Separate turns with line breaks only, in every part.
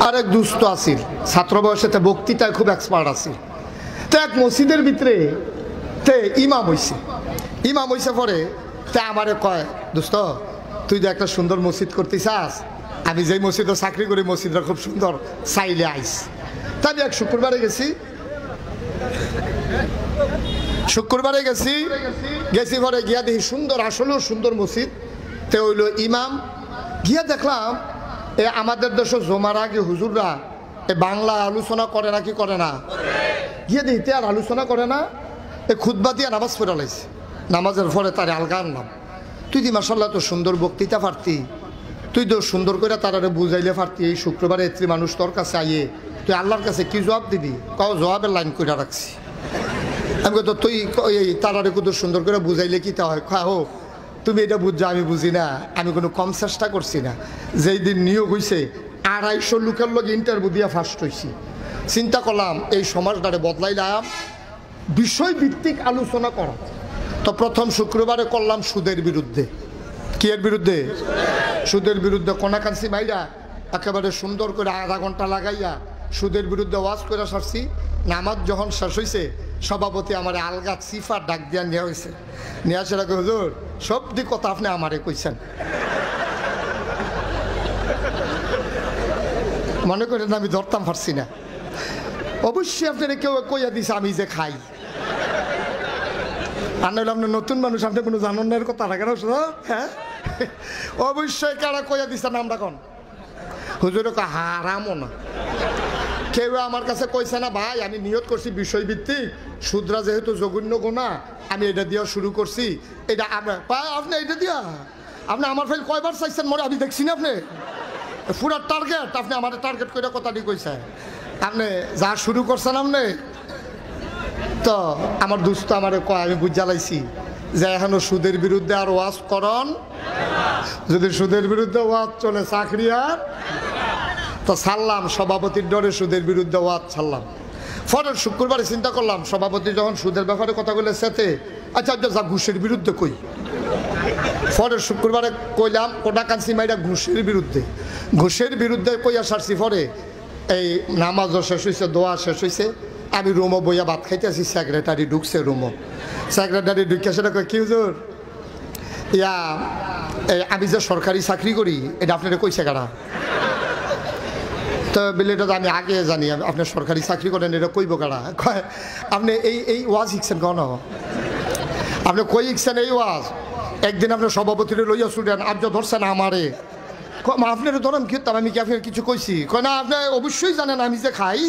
আরেক দুস্থ আছিল ছাত্র বয়সেতে বক্তৃতায় খুব এক্সপার্ট আছিল। তো এক মসজিদের ভিতরে তে ইমাম হইছে পরে তে আমারে কয়, দোস্ত তুই যে একটা সুন্দর মসজিদ করতে চাস, আমি যেই মসজিদে চাকরি করি মসজিদটা খুব সুন্দর, চাইলে আইস। তা আমি এক শুক্রবারে গেছি পরে গিয়া দেখি সুন্দর, আসলেও সুন্দর মসজিদ। তে হইল ইমাম গিয়া দেখলাম আমাদের দেশে জমার আগে হুজুররা বাংলা আলোচনা করে না, কি করে না, গিয়ে দিতে আর আলোচনা করে না, খুতবা দিয়ে নামাজ পড়া লাইছে। নামাজের পরে তারে আলগা আনলাম, তুই দি মাসাল্লাহ তো সুন্দর বক্তৃতা পারতি, তুই তো সুন্দর করে তারারে বুঝাইলে পারতি, এই শুক্রবারে এত্রি মানুষ তোর কাছে আইয়ে তুই আল্লাহর কাছে কি জবাব দিবি? কাউ জবাবের লাইন করে রাখছি। আমি তো তুই এই তারারে কত সুন্দর করে বুঝাইলে কি তা হয়? খাও তুমি এটা বুঝছো, আমি বুঝি না, আমি কোনো কম চেষ্টা করছি না। যেই দিন নিয়োগ হয়েছে 250 লোকের লোক ইন্টারভিউ দিয়ে ফার্স্ট হয়েছি। চিন্তা করলাম এই সমাজটারে বদলাইলাম, বিষয়ভিত্তিক আলোচনা করা। তো প্রথম শুক্রবারে করলাম সুদের বিরুদ্ধে। কি এর বিরুদ্ধে? সুদের বিরুদ্ধে। কোনাকান্সি মাইরা একেবারে সুন্দর করে আধা ঘন্টা লাগাইয়া সুদের বিরুদ্ধে ওয়াজ করে সারছি। নামাজ যখন শেষ হয়েছে সভাপতি আমার আলগা সিফার ডাক দিয়া নেওয়া হয়েছে। নিয়ে আসে রাখে, হুজুর সব দিক কথা আপনি আমারে কইছেন, মনে করেন আমি ধরতাম পারছি না। অবশ্যই আপনারা কেউ কইয়া দিছে আমি যে খাই, আর নইলে আপনার নতুন মানুষ, আপনি কোনো জানান না কথা রাখেন। হ্যাঁ অবশ্যই কারা কইয়া দিছে নামটা কোন হুজুর হারামও না। কেউ আমার কাছে কইছে না ভাই আমি নিয়ত করছি বিষয়ভিত্তিক, সুদরা যেহেতু জঘন্য গোনা আমি এটা দিয়া শুরু করছি, এটা আপনি এটা দিয়া আপনি আমার ফাইল কয়বার চাইছেন মরে আমি দেখছি না, আপনি পুরা টার্গেট, আপনি আমার টার্গেট করে কথাটি কইছে, আপনি যা শুরু করছেন আপনি। তো আমার দুস্থ আমার কয়, আমি বুঝ জ্বালাইছি যে এখনো সুদের বিরুদ্ধে আর ওয়াজ করন, যদি সুদের বিরুদ্ধে ওয়াজ চলে চাকরি আর। তো ছাড়লাম সভাপতির ডরে সুদের বিরুদ্ধে ওয়াজ ছাড়লাম। পরের শুক্রবারে চিন্তা করলাম সভাপতি যখন সুদের ব্যাপারে কথা বলে সেতে, আচ্ছা যা ঘুষের বিরুদ্ধে কই। পরের শুক্রবারে কইলাম কোনাকান্সি মাইরা ঘুষের বিরুদ্ধে কইয়া সারছি। পরে এই নামাজও শেষ হয়েছে, দোয়া শেষ হয়েছে, আমি রুমো বইয়া ভাত খাইতে আছি, সেক্রেটারি ঢুকছে রুমো। সেক্রেটারি ঢুকে সেটা কয়, কি হুজুর ইয়া আমি যে সরকারি চাকরি করি এটা আপনারা কইছে কারা? তো বিলেটা তো আমি আগে জানি, আপনি সরকারি চাকরি করেন এটা কইব কারা? কয় আপনি এই ওয়াজ শিখছেন কেন? আপনি কই শিখছেন এই ওয়াজ? একদিন আপনার সভাপতিরে লইয়া ছুটেন, আপনি ধরছেন আমারে, আপনার ধরেন কি আমি কি আপনার কিছু কইছি? কয় না আপনি অবশ্যই জানেন আমি যে খাই,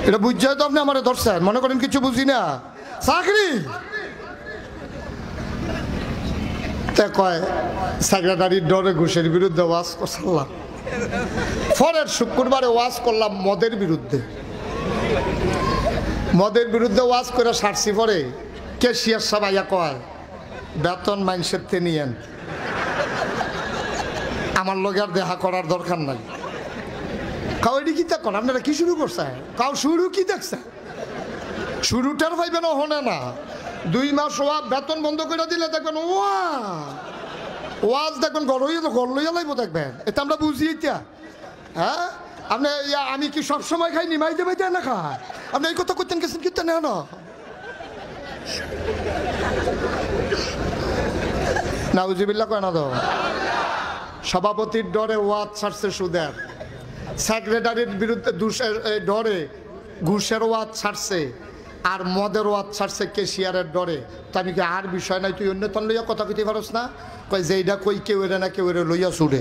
এটা বুঝছে তো আপনি আমারে ধরছেন, মনে করেন কিছু বুঝি না চাকরি। তা কয় সেক্রেটারির ডরে ঘুষের বিরুদ্ধে ওয়াজ করলাম। পরের শুক্রবারে ওয়াজ করলাম মদের বিরুদ্ধে ওয়াজ করে সারছি। পরে ক্যাশিয়ার সব আইয়া কয়, বেতন মানুষের তে নিয়েন, আমার লগে আর দেখা করার দরকার নাই। কাউ এটি কি দেখুন আপনারা কি শুরু করছে? কাউ শুরু কি দেখছে? শুরুটার পাইবেন হনে না, 2 মাস বেতন বন্ধ করে দিলে দেখবেন ওয়াজ দেখবেন ঘর লইয়া লাইব দেখবেন। এটা আমরা বুঝি এটা। হ্যাঁ আপনি আমি কি সবসময় খাই নিমাই দেবে না খায়? আপনি এই কথা করতেন গেছেন কিন্তু না নাউজুবিল্লাহ কয় না তো। সভাপতির ডরে ওয়াজ ছাড়ছে সুদের, সেক্রেটারির বিরুদ্ধে ডরে ঘুষের ওয়াজ ছাড়ছে, আর মদের ওয়াজ ছাড়ছে ক্যাশিয়ারের ডরে। তো আমি কি আর বিষয় নাই তুই অন্যতন লইয়া কথা কইতে পারস না? কই যে এইটা কই কেউ এরে না কেউ এরে লইয়া ছুড়ে।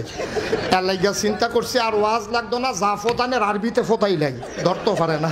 এর লাগিয়া চিন্তা করছি আর ওয়াজ লাগতো না, যা ফোতানের আরবিতে ফোতাই লাই, ধরতেও পারে না।